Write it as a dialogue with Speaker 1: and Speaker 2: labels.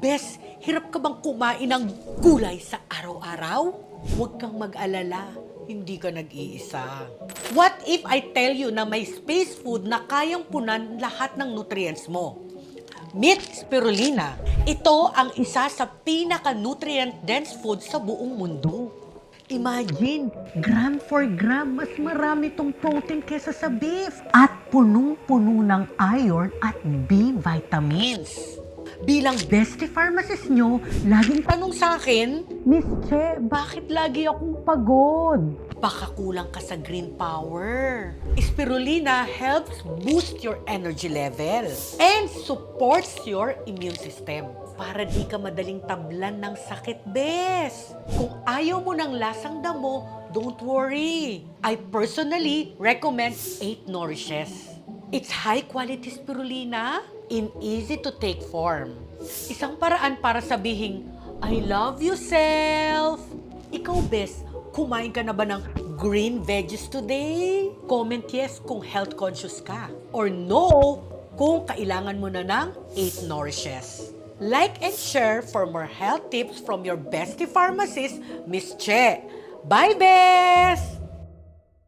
Speaker 1: Bes, hirap ka bang kumain ng gulay sa araw-araw? Huwag kang mag-alala, hindi ka nag-iisa. What if I tell you na may space food na kayang punan lahat ng nutrients mo? Meet spirulina. Ito ang isa sa pinaka-nutrient-dense food sa buong mundo. Imagine, gram for gram, mas marami tong protein kesa sa beef. At punong-puno ng iron at B vitamins. Bilang bestie pharmacist nyo, laging tanong sa akin, Miss Che, bakit lagi akong pagod? Baka kulang ka sa green power. Spirulina helps boost your energy level and supports your immune system para di ka madaling tablan ng sakit, bes. Kung ayaw mo ng lasang damo, don't worry. I personally recommend 8 Nourishes. It's high-quality spirulina in easy-to-take form. Isang paraan para sabihin, I love you, self. Ikaw, bes, kumain ka na ba ng green veggies today? Comment yes kung health conscious ka. Or no kung kailangan mo na ng 8 Nourishes. Like and share for more health tips from your bestie pharmacist, Miss Che. Bye, bes!